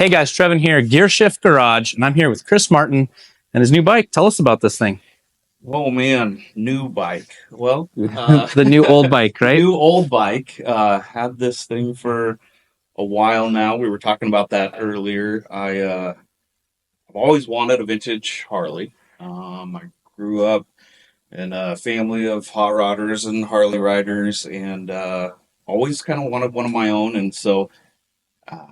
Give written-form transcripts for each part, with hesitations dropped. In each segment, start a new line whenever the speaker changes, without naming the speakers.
Hey guys, Trevin here, Gearshift Garage, and I'm here with Chris Martin and his new bike. Tell us about this thing.
Oh man, new bike. Well,
The new old bike, right?
new old bike. Had this thing for a while now. We were talking about that earlier. I've always wanted a vintage Harley. I grew up in a family of hot rodders and Harley riders, and always kind of wanted one of my own. And so, uh,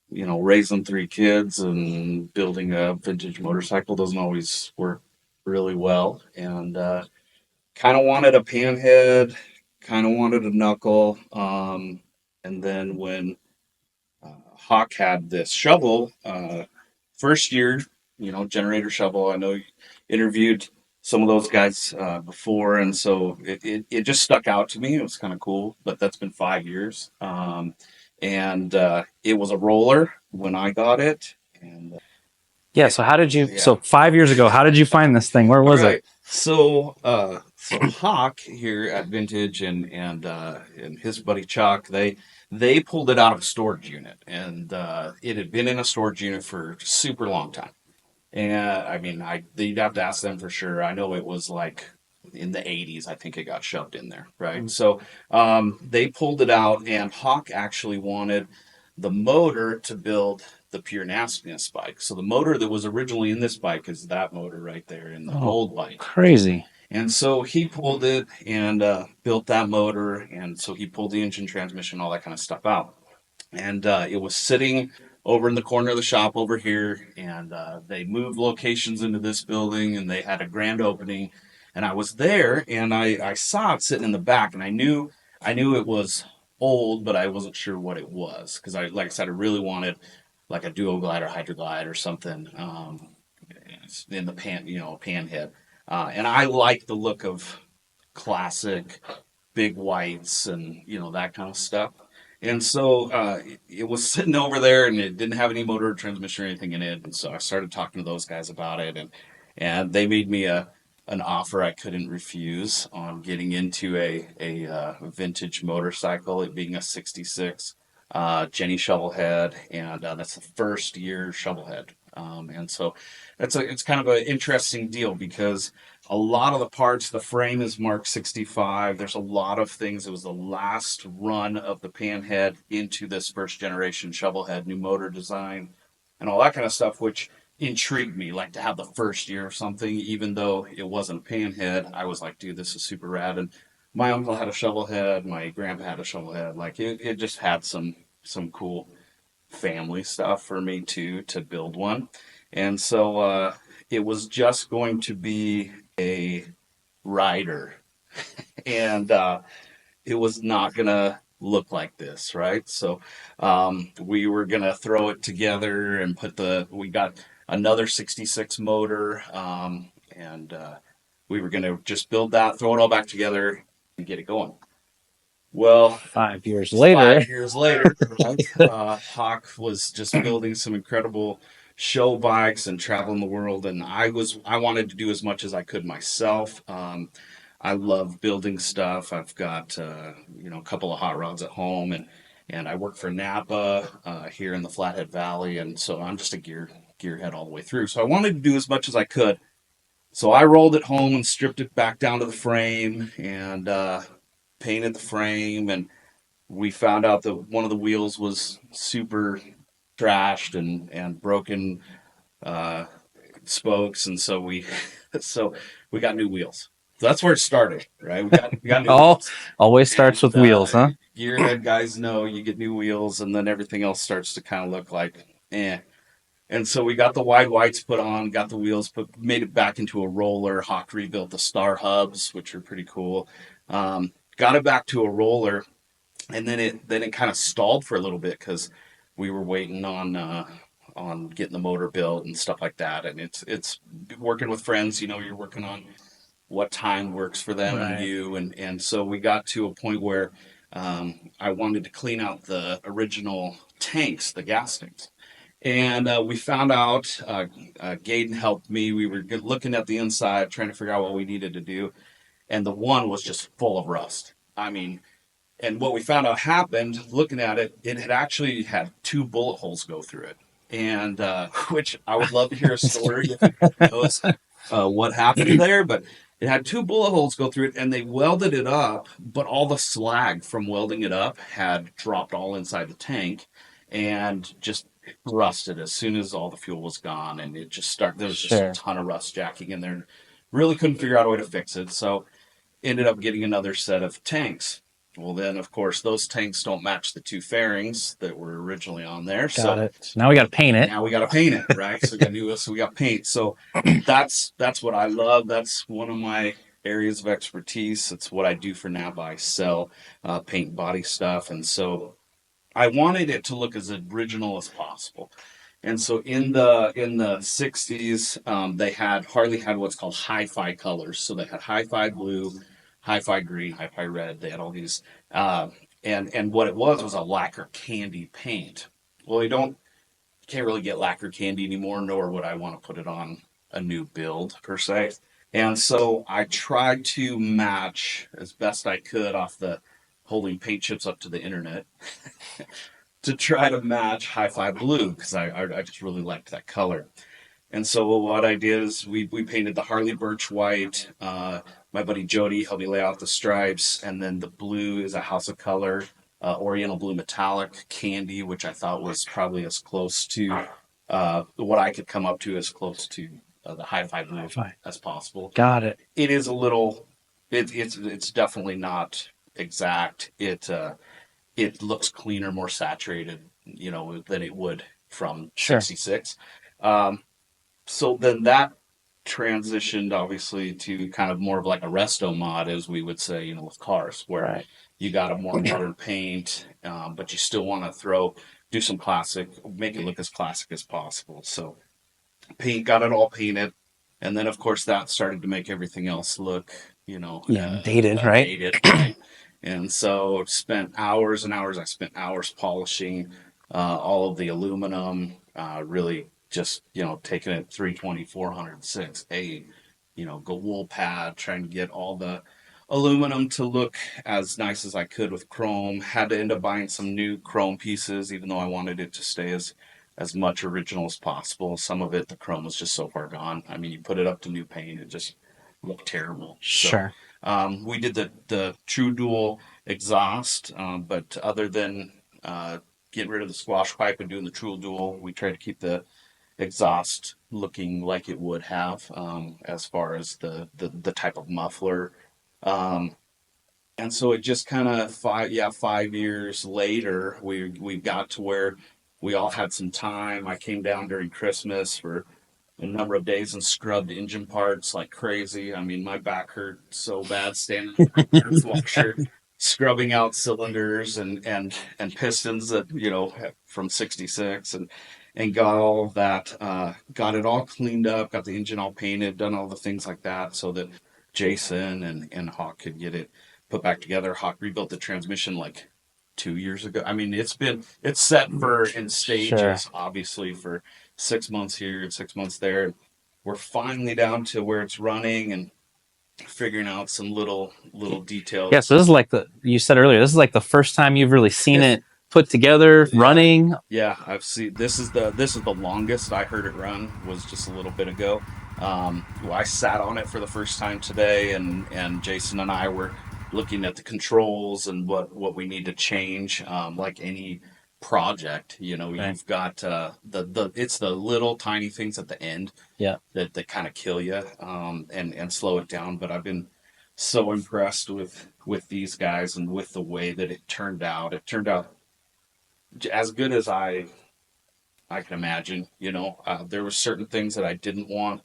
raising three kids and building a vintage motorcycle doesn't always work really well. And kind of wanted a panhead, kind of wanted a knuckle. And then when Hawk had this shovel, first year, generator shovel, I know you interviewed some of those guys before, and so it just stuck out to me. It was kind of cool, but that's been 5 years. And it was a roller when I got it. And
Yeah, so how did you,
yeah.
so 5 years ago, how did you find this thing? Where
All
was it?
right. So Hawk here at Vintage and his buddy Chuck, they pulled it out of a storage unit, and it had been in a storage unit for a super long time. And I mean, you'd have to ask them for sure. I know it was like in the 80s. I think it got shoved in there, right? So they pulled it out, and Hawk actually wanted the motor to build the pure nastiness bike. So the motor that was originally in this bike is that motor right there in the
Oh,
old bike.
crazy.
And so he pulled it and built that motor, and so he pulled the engine, transmission, all that kind of stuff out. And it was sitting over in the corner of the shop over here, and they moved locations into this building, and they had a grand opening. And I was there, and I saw it sitting in the back, and I knew it was old, but I wasn't sure what it was because like I said, I really wanted like a duo glide or hydroglide or something in the pan head. And I like the look of classic big whites and that kind of stuff. And so it was sitting over there, and it didn't have any motor or transmission or anything in it. And so I started talking to those guys about it, and they made me an offer I couldn't refuse on getting into a vintage motorcycle, it being a '66 Jenny Shovelhead, and that's the first year Shovelhead. And so it's kind of an interesting deal because a lot of the parts, the frame is Mark 65. There's a lot of things. It was the last run of the panhead into this first generation Shovelhead, new motor design, and all that kind of stuff, which intrigued me. Like to have the first year of something, even though it wasn't a panhead, I was like, dude, this is super rad. And my uncle had a Shovelhead, my grandpa had a Shovelhead. Like it just had some cool family stuff for me too to build one. And so it was just going to be a rider, and it was not gonna look like this, right? So we were gonna throw it together and we got another '66 motor, and we were gonna just build that, throw it all back together, and get it going. Well,
5 years later.
5 years later, right? Hawk was just building some incredible show bikes and traveling the world, and I wanted to do as much as I could myself. I love building stuff. I've got a couple of hot rods at home, and I work for Napa here in the Flathead Valley, and so I'm just a gearhead all the way through. So I wanted to do as much as I could. So I rolled it home and stripped it back down to the frame and painted the frame, and we found out that one of the wheels was super trashed and broken uh, spokes, and so we so we got new wheels. So that's where it started, right? We got new
All
wheels,
always starts
and
with wheels, huh?
gearhead guys know you get new wheels, and then everything else starts to kind of look like eh. And so we got the wide whites put on, got the wheels put, made it back into a roller. Hawk rebuilt the star hubs, which are pretty cool. Got it back to a roller, and then it kind of stalled for a little bit because we were waiting on getting the motor built and stuff like that. And it's working with friends. You're working on what time works for them and
Right.
you, and so we got to a point where I wanted to clean out the original tanks, the gas tanks. And we found out, Gaden helped me. We were looking at the inside, trying to figure out what we needed to do. And the one was just full of rust. I mean, and what we found out happened, looking at it, it had actually had two bullet holes go through it. and which I would love to hear a story if anybody knows what happened there. But it had two bullet holes go through it, and they welded it up, but all the slag from welding it up had dropped all inside the tank and just rusted as soon as all the fuel was gone, and it just started. There was just a
Sure.
ton of rust jacking in there, and really couldn't figure out a way to fix it. So ended up getting another set of tanks. Well, then, of course, those tanks don't match the two fairings that were originally on there.
Got
So
it. So now we got to paint it.
now we got to paint it, right? So we got paint. So that's what I love. That's one of my areas of expertise. It's what I do for now. I sell paint body stuff, and so I wanted it to look as original as possible. And so in the 60s, they had Harley had what's called hi-fi colors. So they had hi-fi blue, hi-fi green, hi-fi red. They had all these, and what it was a lacquer candy paint. Well, you can't really get lacquer candy anymore, nor would I want to put it on a new build per se. And so I tried to match as best I could off the holding paint chips up to the internet to try to match hi-fi blue because I just really liked that color. And so what I did is we painted the Harley Birch white. My buddy Jody helped me lay out the stripes, and then the blue is a House of Color Oriental Blue Metallic candy, which I thought was probably as close to what I could come up to as close to the hi-fi blue
Hi-fi.
as possible.
Got it.
It is a little, it's definitely not exact. It looks cleaner, more saturated, than it would from
Sure.
66. Um, so then that transitioned obviously to kind of more of like a resto mod, as we would say, with cars, where
Right.
you got a more modern paint, but you still want to do some classic, make it look as classic as possible. So got it all painted, and then of course that started to make everything else look,
Yeah. Dated, right?
dated, right? And so spent hours and hours. I spent hours polishing all of the aluminum, really just taking it 320, 406, go wool pad, trying to get all the aluminum to look as nice as I could with chrome. Had to end up buying some new chrome pieces, even though I wanted it to stay as much original as possible. Some of it, the chrome was just so far gone. I mean, you put it up to new paint, it just looked terrible. So
Sure.
we did the True Dual exhaust, but other than getting rid of the squash pipe and doing the True Dual, we try to keep the exhaust looking like it would have, as far as the type of muffler. Um, and so it just kind of 5 years later, we got to where we all had some time. I came down during Christmas for a number of days and scrubbed engine parts like crazy. I mean, my back hurt so bad standing in the parts washer, scrubbing out cylinders and pistons that from '66, and got all of that, got it all cleaned up, got the engine all painted, done all the things like that, so that Jason and Hawk could get it put back together. Hawk rebuilt the transmission like 2 years ago. I mean, it's set for in
Sure.
stages, obviously, for 6 months here and 6 months there. We're finally down to where it's running and figuring out some little details.
Yeah. So this is like you said earlier, this is like the first time you've really seen it put together,
Yeah.
running.
Yeah, I've seen this is the longest I heard it run was just a little bit ago. Well, I sat on it for the first time today, and Jason and I were looking at the controls and what we need to change. Like any project,
Right.
you've got the it's the little tiny things at the end
Yeah.
that kind of kill you, and slow it down. But I've been so impressed with these guys and with the way that it turned out. It turned out as good as I can imagine. There were certain things that I didn't want.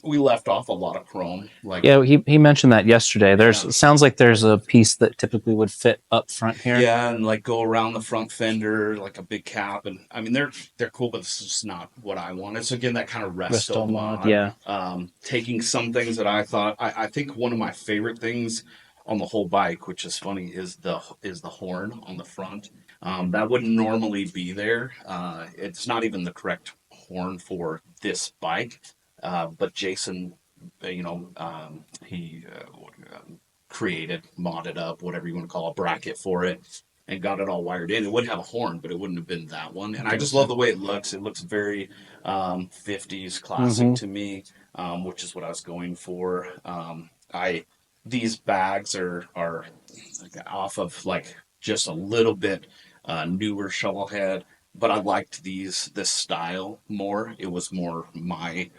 We left off a lot of chrome, like
Yeah. He mentioned that yesterday.
Yeah.
It sounds like there's a piece that typically would fit up front here.
yeah, and like go around the front fender like a big cap, and I mean they're cool, but it's just not what I wanted. So again, that kind of resto
Resto mod,
mod.
yeah.
Taking some things that I thought I think one of my favorite things on the whole bike, which is funny, is the horn on the front. That wouldn't normally be there. It's not even the correct horn for this bike. But Jason, he created, modded up, whatever you want to call a bracket for it. and got it all wired in. It wouldn't have a horn, but it wouldn't have been that one. And I just
Gotcha.
love the way it looks. It looks very 50s classic
Mm-hmm.
to me, which is what I was going for. I These bags are off of like just a little bit newer shovel head, but I liked this style more. It was more my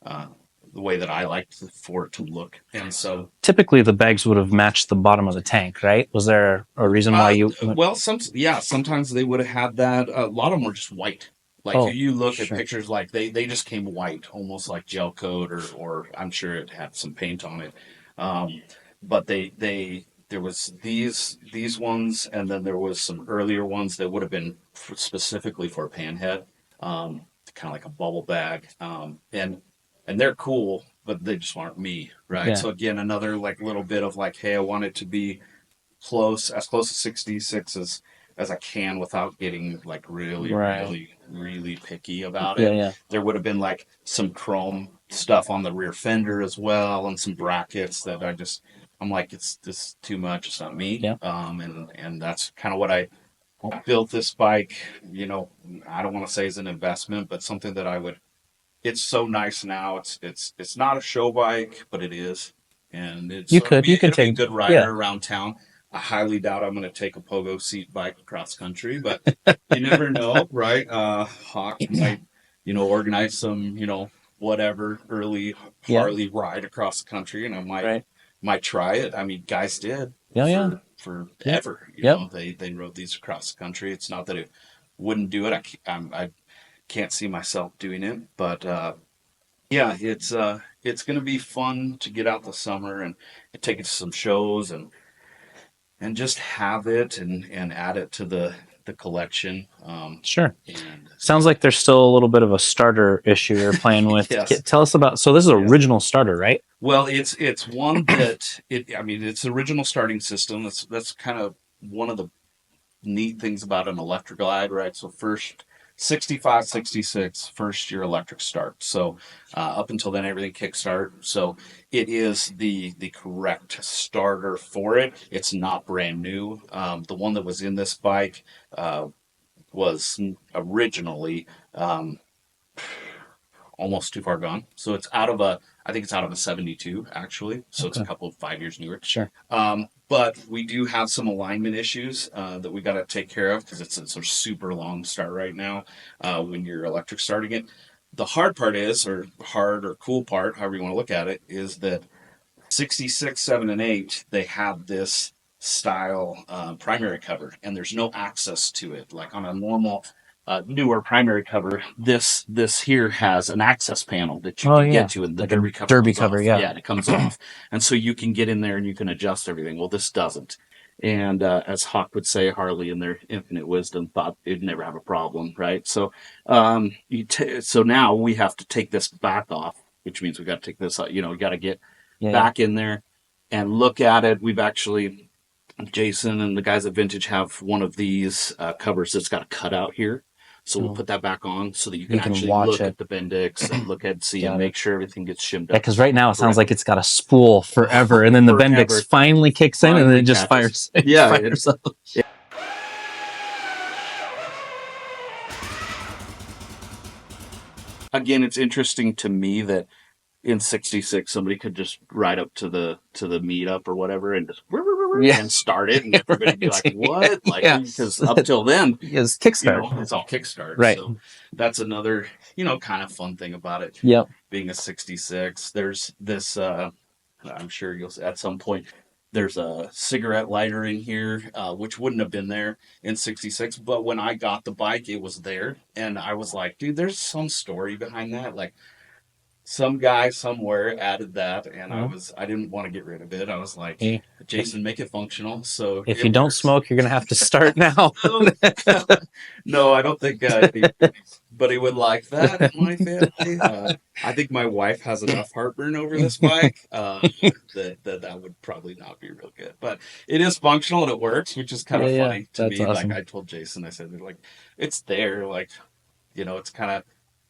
uh, the way that I liked for it to look, and so
Typically, the bags would have matched the bottom of the tank, right? Was there a reason why
Uh,
you?
well, sometimes they would have had that. A lot of them were just white. Like
Oh,
you look at
sure.
pictures, like they just came white, almost like gel coat, or I'm sure it had some paint on it. Um, but there was these ones, and then there was some earlier ones that would have been specifically for a panhead, kind of like a bubble bag, and they're cool, but they just aren't me, right?
Yeah.
So again, another like little bit of like, hey, I want it to be close to 66 as I can without getting like really,
Right.
really, really picky about
Yeah.
it.
Yeah.
There would have been like some chrome stuff on the rear fender as well, and some brackets that I'm like, it's just too much. It's not me.
Yeah.
And that's kind of what I built this bike. You know, I don't want to say as an investment, but something that I would. It's so nice now. It's not a show bike, but it is, and
You could. You could
it'll be a
take.
good
Yeah.
rider around town. I highly doubt I'm going to take a pogo seat bike across country, but you never know, right? Hawk might, organize some, whatever early
Yeah.
Harley ride across the country, and I
Right.
might try it. I mean, guys did
Yeah. Yeah.
for
Yep.
forever.
Yep.
They rode these across the country. It's not that it wouldn't do it. I can't see myself doing it, but yeah, it's going to be fun to get out the summer and take it to some shows and just have it and add it to the collection.
Sure.
And
Sounds like there's still a little bit of a starter issue you're playing with.
yes,
Tell us about. So this is
yes.
original starter, right?
Well, it's one that I mean, it's the original starting system. That's kind of one of the neat things about an electric glide, right? So first 65, 66, first year electric start. So up until then, everything kickstart. So it is the correct starter for it. It's not brand new. The one that was in this bike was originally almost too far gone. So I think it's out of a 72 actually. So it's a
Okay.
couple of 5 years newer.
Sure.
But we do have some alignment issues that we got to take care of because it's a super long start right now when you're electric starting it. The hard part is, or hard or cool part, however you want to look at it, is that 66, 7, and 8, they have this style primary cover, and there's no access to it. Like on a normal newer primary cover, this here has an access panel that you
Oh
can
yeah.
get to, and the
Like a
derby cover
derby
comes
cover.
off.
Yeah.
Yeah, and it comes off, and so you can get in there and you can adjust everything. Well, this doesn't. And as Hawk would say, Harley, in their infinite wisdom, thought it'd never have a problem, right? So, so now we have to take this back off, which means we got to take this, we got to get
Yeah. Yeah.
back in there and look at it. We've actually, Jason and the guys at Vintage have one of these covers that's got a cutout here. So we'll
Oh,
put that back on so that you can
you can
actually
watch
look
it.
at the Bendix and look at, see, and
Got it.
make sure everything gets shimmed
Yeah,
up
because right now it sounds like
correctly.
it's got a spool forever, and then the Bendix
Forever.
finally kicks in, and then
Finally
it just
catches.
fires. It
Yeah,
fires up.
again, it's interesting to me that in 66 somebody could just ride up to the meetup or whatever and just
Yeah.
and start it and everybody be like, what? Like,
Yeah.
because up till then,
Yes. Kickstart.
it's all Kickstart.
Right.
So that's another, kind of fun thing about it
Yep.
being a 66. There's this, I'm sure you'll at some point, there's a cigarette lighter in here, which wouldn't have been there in 66. But when I got the bike, it was there. And I was like, dude, there's some story behind that. Like, some guy somewhere added that, and
Well,
I didn't want to get rid of it. I was like,
hey,
Jason, make it functional. So
if you
it
don't
works.
smoke, you're gonna have to start now.
No, no, I don't think anybody would like that in my family. I think my wife has enough heartburn over this bike that would probably not be real good. But it is functional and it works, which is kind
Yeah.
of
Yeah.
funny to
That's
me. Like
awesome.
I told Jason, I said, like, it's there. Like, it's kind of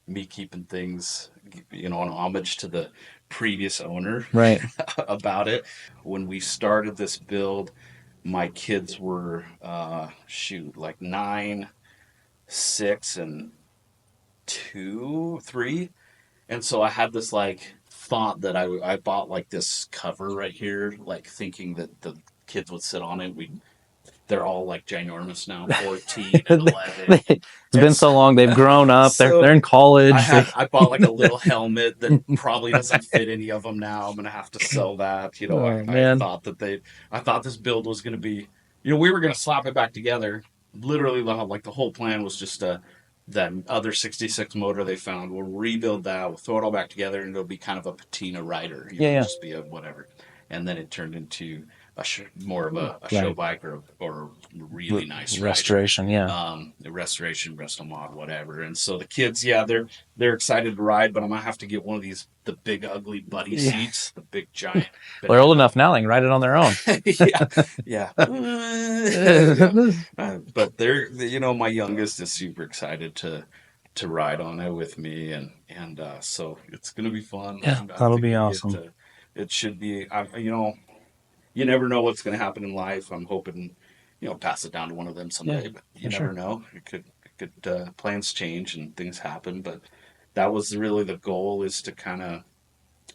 me keeping things, an homage to the previous owner
Right.
about it. When we started this build, my kids were like 9, 6, and 2, 3. And so I had this like thought that I bought like this cover right here, like thinking that the kids would sit on it. They're all like ginormous now, 14 and 11.
It's
And
been so long. They've grown up. They're
so
in college.
I bought like a little helmet that probably doesn't fit any of them now. I'm gonna have to sell that.
Oh
I
man.
thought I thought this build was gonna be, we were gonna slap it back together. Literally, like the whole plan was just that other 66 motor they found. We'll rebuild that. We'll throw it all back together, and it'll be kind of a patina rider.
Yeah, yeah.
Just be a whatever. And then it turned into more of a
Right.
show bike or a really nice rider.
Restoration, yeah.
The restoration, resto mod, whatever. And so the kids, yeah, they're excited to ride, but I'm gonna have to get one of the big ugly buddy seats, the big giant.
They're old enough now; they can ride it on their own.
Yeah. But my youngest is super excited to ride on it with me, and so it's gonna be fun.
Yeah, that'll be awesome.
It should be. You never know what's going to happen in life. I'm hoping, pass it down to one of them someday.
Yeah,
but you never know. It could plans change and things happen. But that was really the goal, is to kind of.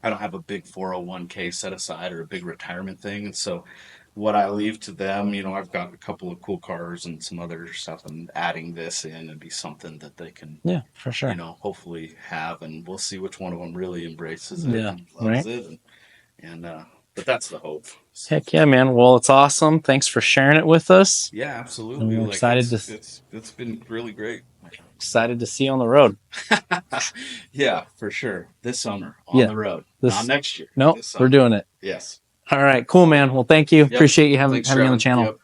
I don't have a big 401k set aside or a big retirement thing, and so what I leave to them, I've got a couple of cool cars and some other stuff, and adding this in and be something that they can,
Yeah, for sure.
hopefully have, and we'll see which one of them really embraces it and
right.
loves it, and but that's the hope. So,
Heck yeah, man. Well, it's awesome. Thanks for sharing it with us.
yeah, absolutely.
And we're excited to
it's been really great.
Excited to see you on the road.
Yeah, for sure. This summer on the road. Not next year.
No, we're doing it.
Yes.
All right, cool, man. Well, thank you.
Yep.
Appreciate you having me on the channel.
Yep.